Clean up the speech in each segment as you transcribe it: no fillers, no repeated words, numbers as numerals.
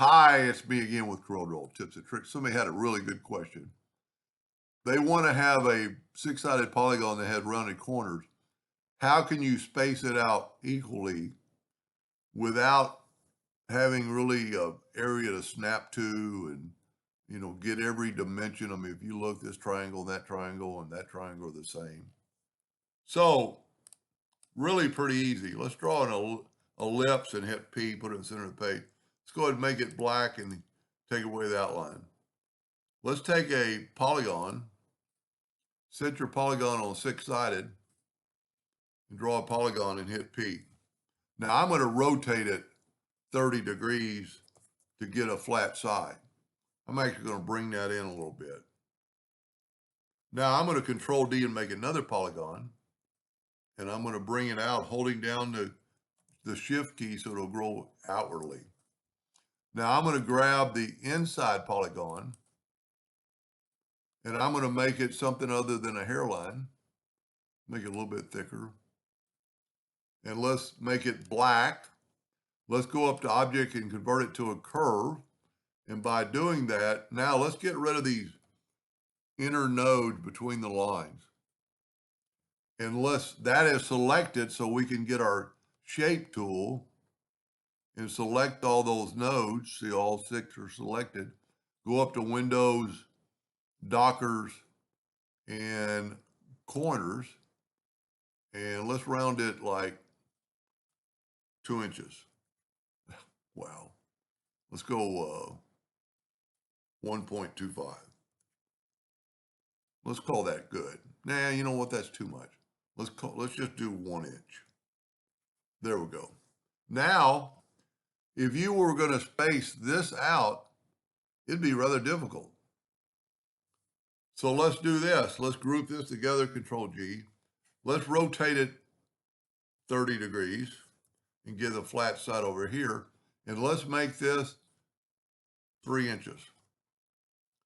Hi, it's me again with Corel Tips and Tricks. Somebody had a really good question. They want to have a six-sided polygon that has rounded corners. How can you space it out equally without having really a area to snap to and get every dimension? I mean, if you look, this triangle, that triangle, and that triangle are the same. So really pretty easy. Let's draw an ellipse and hit P, put it in the center of the page. Let's go ahead and make it black and take away the outline. Let's take a polygon, set your polygon on six-sided, and draw a polygon and hit P. Now I'm going to rotate it 30 degrees to get a flat side. I'm actually going to bring that in a little bit. Now I'm going to Control D and make another polygon, and I'm going to bring it out holding down the Shift key so it'll grow outwardly. Now I'm going to grab the inside polygon, and I'm going to make it something other than a hairline. Make it a little bit thicker. And let's make it black. Let's go up to Object and convert it to a curve. And by doing that, now let's get rid of these inner nodes between the lines. And that is selected so we can get our shape tool and select all those nodes. See, all 6 are selected. Go up to Windows, Dockers, and Corners. And let's round it like 2 inches. Wow. Let's go 1.25. Let's call that good. Nah, you know what? That's too much. Let's just do 1 inch. There we go. Now, if you were going to space this out, it'd be rather difficult. So let's do this. Let's group this together, Control G. Let's rotate it 30 degrees and get a flat side over here. And let's make this 3 inches.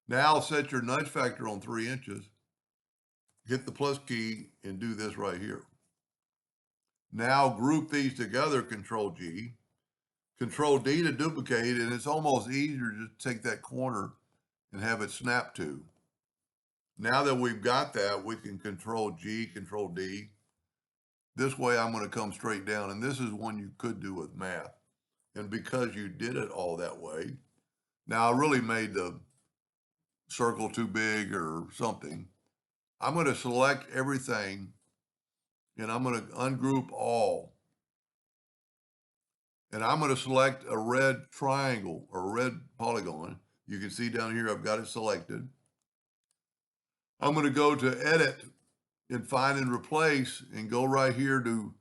Now set your nudge factor on 3 inches, hit the plus key, and do this right here. Now group these together, Control G, Control D to duplicate, and it's almost easier to just take that corner and have it snap to. Now that we've got that, we can Control G, Control D. This way I'm going to come straight down, and this is one you could do with math. And because you did it all that way, now I really made the circle too big or something. I'm going to select everything, and I'm going to ungroup all. And I'm going to select a red triangle or red polygon. You can see down here I've got it selected. I'm going to go to Edit and Find and Replace and go right here to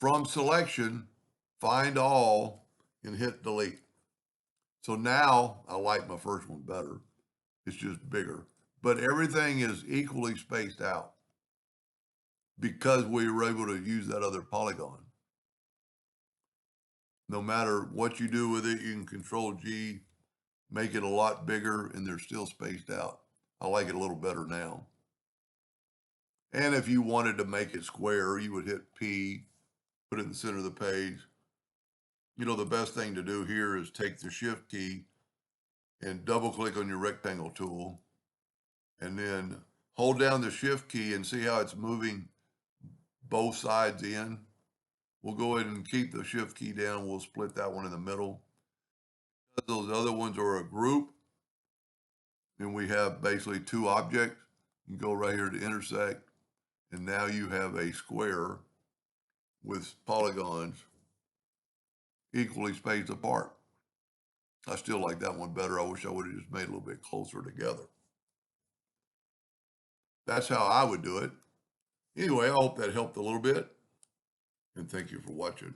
From Selection, Find All, and hit Delete. So now I like my first one better. It's just bigger. But everything is equally spaced out because we were able to use that other polygon. No matter what you do with it, you can Control G, make it a lot bigger, and they're still spaced out. I like it a little better now. And if you wanted to make it square, you would hit P, put it in the center of the page. You know, the best thing to do here is take the Shift key and double click on your rectangle tool, and then hold down the Shift key and see how it's moving both sides in. We'll go ahead and keep the Shift key down. We'll split that one in the middle. Those other ones are a group, and we have basically 2 objects. You go right here to intersect, and now you have a square with polygons equally spaced apart. I still like that one better. I wish I would have just made it a little bit closer together. That's how I would do it. Anyway, I hope that helped a little bit, and thank you for watching.